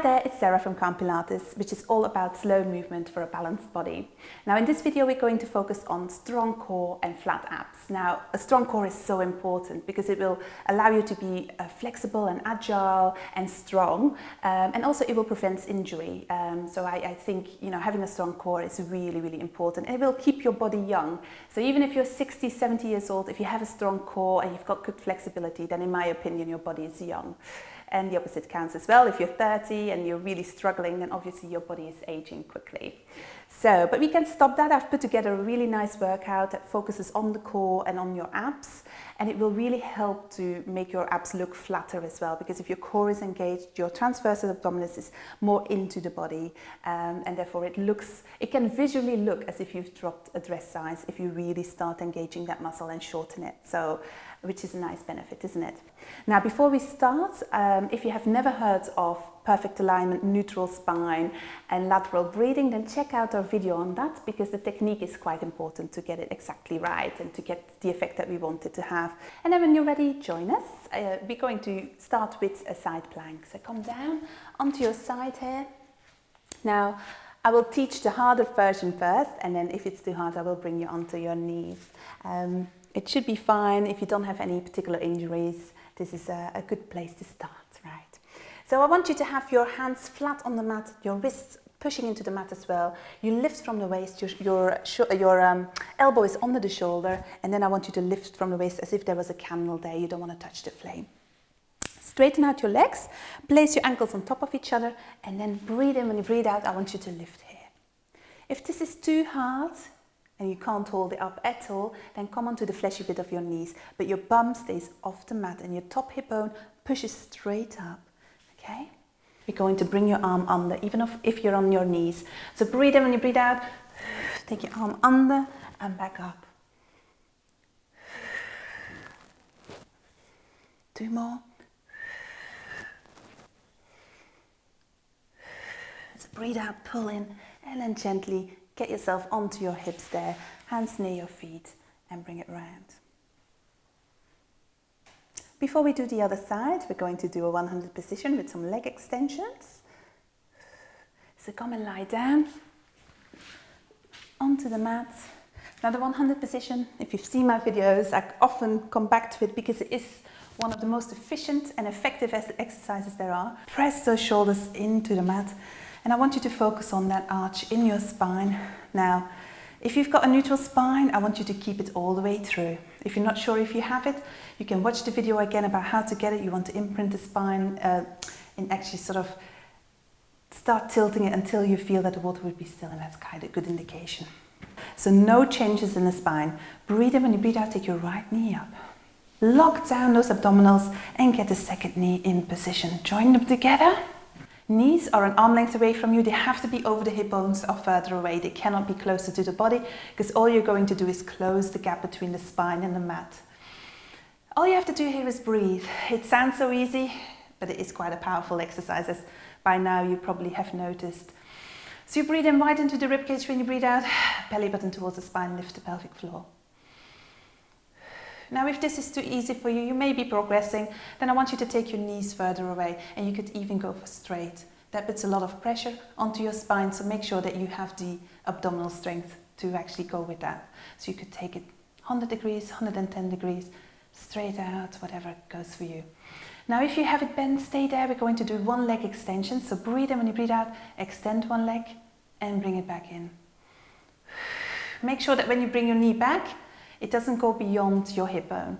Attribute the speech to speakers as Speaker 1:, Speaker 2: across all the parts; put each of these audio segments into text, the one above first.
Speaker 1: there, it's Sarah from Kalm Pilates, which is all about slow movement for a balanced body. Now in this video we're going to focus on strong core and flat abs. Now a strong core is so important because it will allow you to be flexible and agile and strong, and also it will prevent injury. So I think having a strong core is really important, and it will keep your body young. So even if you're 60, 70 years old, if you have a strong core and you've got good flexibility, then in my opinion your body is young. And the opposite counts as well. If you're 30 and you're really struggling, then obviously your body is aging quickly. So, but we can stop that. I've put together a really nice workout that focuses on the core and on your abs, and it will really help to make your abs look flatter as well, because if your core is engaged, your transversus abdominis is more into the body, and therefore it can visually look as if you've dropped a dress size if you really start engaging that muscle and shorten it. So, which is a nice benefit, isn't it? Now, before we start, if you have never heard of perfect alignment, neutral spine and lateral breathing, then check out our video on that, because the technique is quite important to get it exactly right and to get the effect that we want it to have. And then when you're ready, join us. We're going to start with a side plank. So come down onto your side here. Now, I will teach the harder version first, and then if it's too hard, I will bring you onto your knees. It should be fine if you don't have any particular injuries. This is a good place to start, right? So I want you to have your hands flat on the mat, your wrists pushing into the mat as well. You lift from the waist, your elbow is under the shoulder, and then I want you to lift from the waist as if there was a candle there. You don't want to touch the flame. Straighten out your legs, place your ankles on top of each other, and then breathe in. When you breathe out, I want you to lift here. If this is too hard, and you can't hold it up at all, then come onto the fleshy bit of your knees, but your bum stays off the mat and your top hip bone pushes straight up, okay? You're going to bring your arm under, even if you're on your knees. So breathe in when you breathe out, take your arm under and back up. 2 more. So breathe out, pull in, and then gently get yourself onto your hips there, hands near your feet, and bring it round. Before we do the other side, we're going to do a 100 position with some leg extensions. So come and lie down onto the mat. Now the 100 position, if you've seen my videos, I often come back to it because it is one of the most efficient and effective exercises there are. Press those shoulders into the mat. And I want you to focus on that arch in your spine. Now, if you've got a neutral spine, I want you to keep it all the way through. If you're not sure if you have it, you can watch the video again about how to get it. You want to imprint the spine and actually sort of start tilting it until you feel that the water would be still, and that's kind of a good indication. So no changes in the spine. Breathe in when you breathe out, take your right knee up. Lock down those abdominals and get the second knee in position. Join them together. Knees are an arm length away from you. They have to be over the hip bones or further away. They cannot be closer to the body, because all you're going to do is close the gap between the spine and the mat. All you have to do here is breathe. It sounds so easy, but it is quite a powerful exercise, as by now you probably have noticed. So you breathe in right into the ribcage. When you breathe out, belly button towards the spine, lift the pelvic floor. Now, if this is too easy for you, you may be progressing, then I want you to take your knees further away, and you could even go for straight. That puts a lot of pressure onto your spine, so make sure that you have the abdominal strength to actually go with that. So you could take it 100 degrees, 110 degrees, straight out, whatever goes for you. Now, if you have it bent, stay there. We're going to do one leg extension. So breathe in when you breathe out, extend one leg and bring it back in. Make sure that when you bring your knee back, it doesn't go beyond your hip bone.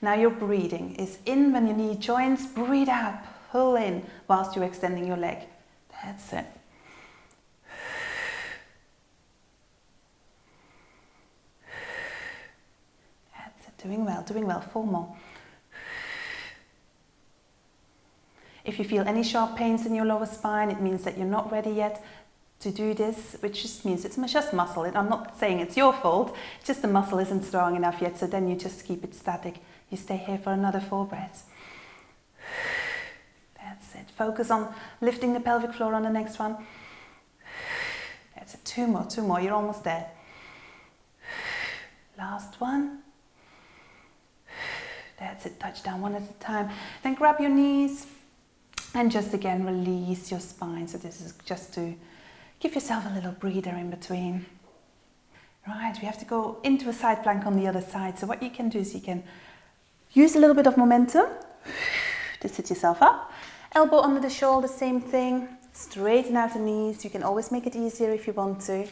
Speaker 1: Now your breathing is in when your knee joins, breathe out, pull in whilst you're extending your leg. That's it. That's it, doing well, 4 more. If you feel any sharp pains in your lower spine, it means that you're not ready yet to do this, which just means it's just muscle. I'm not saying it's your fault, it's just the muscle isn't strong enough yet, so then you just keep it static. You stay here for another 4 breaths. That's it. Focus on lifting the pelvic floor on the next one. That's it. 2 more, you're almost there. Last one. That's it, touch down one at a time. Then grab your knees, And just again, release your spine. So this is just to give yourself a little breather in between. Right, we have to go into a side plank on the other side. So what you can do is you can use a little bit of momentum to sit yourself up. Elbow under the shoulder, same thing. Straighten out the knees. You can always make it easier if you want to.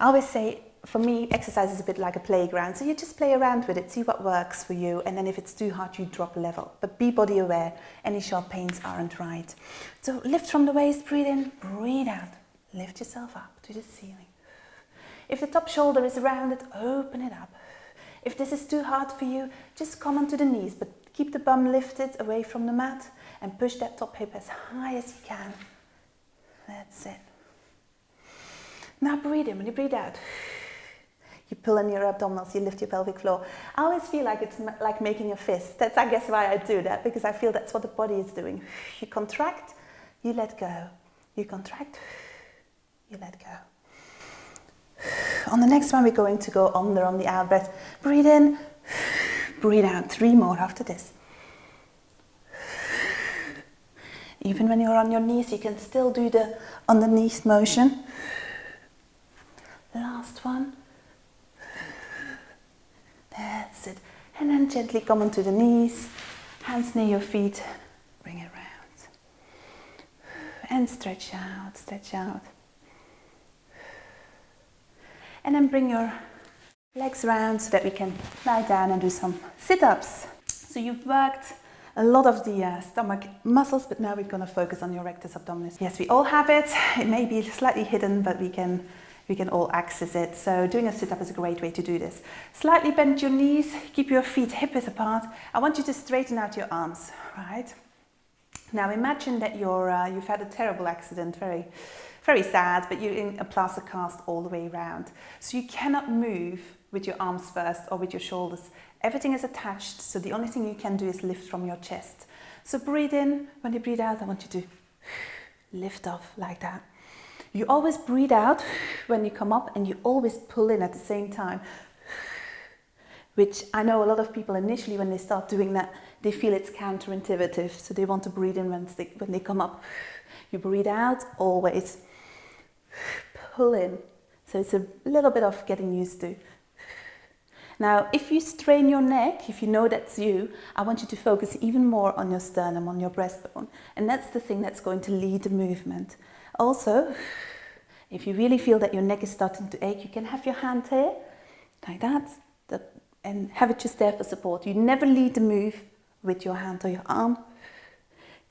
Speaker 1: I always say, for me, exercise is a bit like a playground. So you just play around with it, see what works for you. And then if it's too hard, you drop level. But be body aware. Any sharp pains aren't right. So lift from the waist, breathe in, breathe out. Lift yourself up to the ceiling. If the top shoulder is rounded, open it up. If this is too hard for you, just come onto the knees, but keep the bum lifted away from the mat and push that top hip as high as you can. That's it. Now breathe in. When you breathe out, you pull in your abdominals, you lift your pelvic floor. I always feel like it's like making a fist. That's, I guess, why I do that, because I feel that's what the body is doing. You contract, you let go. You contract, you let go. On the next one, we're going to go under on the out breath. Breathe in, breathe out. 3 more after this. Even when you're on your knees, you can still do the underneath motion. Last one. That's it. And then gently come onto the knees, hands near your feet, bring it round. And stretch out, stretch out. And then bring your legs round so that we can lie down and do some sit-ups. So you've worked a lot of the stomach muscles, but now we're going to focus on your rectus abdominis. Yes, we all have it. It may be slightly hidden, but we can all access it. So doing a sit-up is a great way to do this. Slightly bend your knees, keep your feet hip-width apart. I want you to straighten out your arms, right? Now imagine that you've had a terrible accident, very sad, but you're in a plaster cast all the way around. So you cannot move with your arms first or with your shoulders. Everything is attached, so the only thing you can do is lift from your chest. So breathe in. When you breathe out, I want you to lift off like that. You always breathe out when you come up, and you always pull in at the same time. Which I know a lot of people initially, when they start doing that, they feel it's counterintuitive. So they want to breathe in when they come up. You breathe out, always pull in. So it's a little bit of getting used to. Now, if you strain your neck, if you know that's you, I want you to focus even more on your sternum, on your breastbone. And that's the thing that's going to lead the movement. Also, if you really feel that your neck is starting to ache, you can have your hand here, like that, and have it just there for support. You never lead the move with your hand or your arm.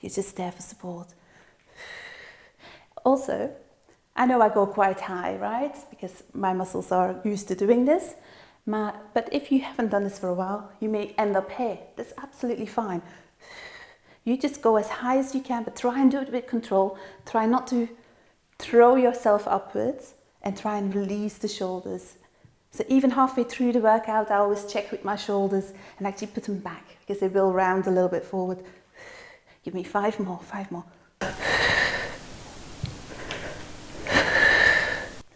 Speaker 1: You're just there for support. Also, I know I go quite high, right? Because my muscles are used to doing this. But if you haven't done this for a while, you may end up here. That's absolutely fine. You just go as high as you can, but try and do it with control. Try not to throw yourself upwards, and try and release the shoulders. So even halfway through the workout, I always check with my shoulders and actually put them back, because they will round a little bit forward. Give me 5 more, 5 more.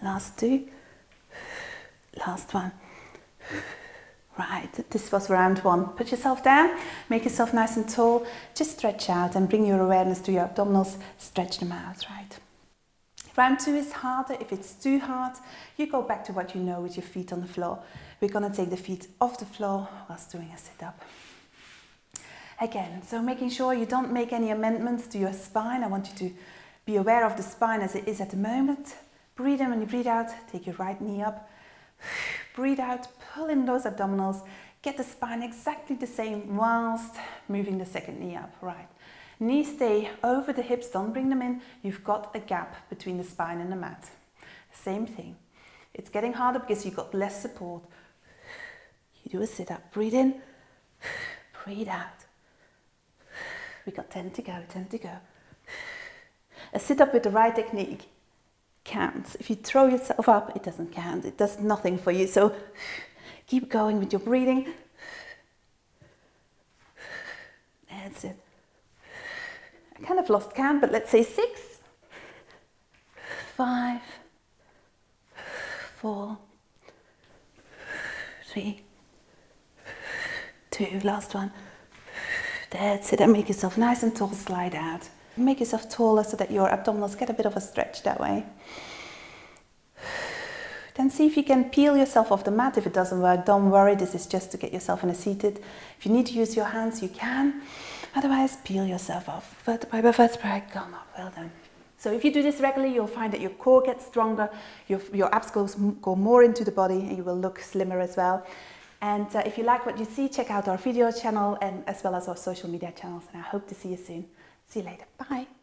Speaker 1: Last 2. Last one. Right, this was round 1. Put yourself down, make yourself nice and tall, just stretch out and bring your awareness to your abdominals, stretch them out, right? Round 2 is harder. If it's too hard, you go back to what you know with your feet on the floor. We're going to take the feet off the floor whilst doing a sit-up. Again, so making sure you don't make any amendments to your spine. I want you to be aware of the spine as it is at the moment. Breathe in. When you breathe out, take your right knee up. Breathe out, pull in those abdominals, get the spine exactly the same whilst moving the second knee up, right? Knees stay over the hips, don't bring them in. You've got a gap between the spine and the mat. Same thing. It's getting harder because you've got less support. You do a sit-up, breathe in, breathe out. We got 10 to go, 10 to go. A sit-up with the right technique counts. If you throw yourself up, it doesn't count. It does nothing for you. So keep going with your breathing. That's it. I kind of lost count, but let's say 6, 5, 4, 3, 2, last one, That's it, and make yourself nice and tall, slide out. Make yourself taller so that your abdominals get a bit of a stretch that way. Then see if you can peel yourself off the mat. If it doesn't work, don't worry, this is just to get yourself in a seated. If you need to use your hands, you can. Otherwise, peel yourself off. Vertebrae by vertebrae, come up, well done. So if you do this regularly, you'll find that your core gets stronger, your abs go more into the body, and you will look slimmer as well. And if you like what you see, check out our video channel and as well as our social media channels. And I hope to see you soon. See you later. Bye.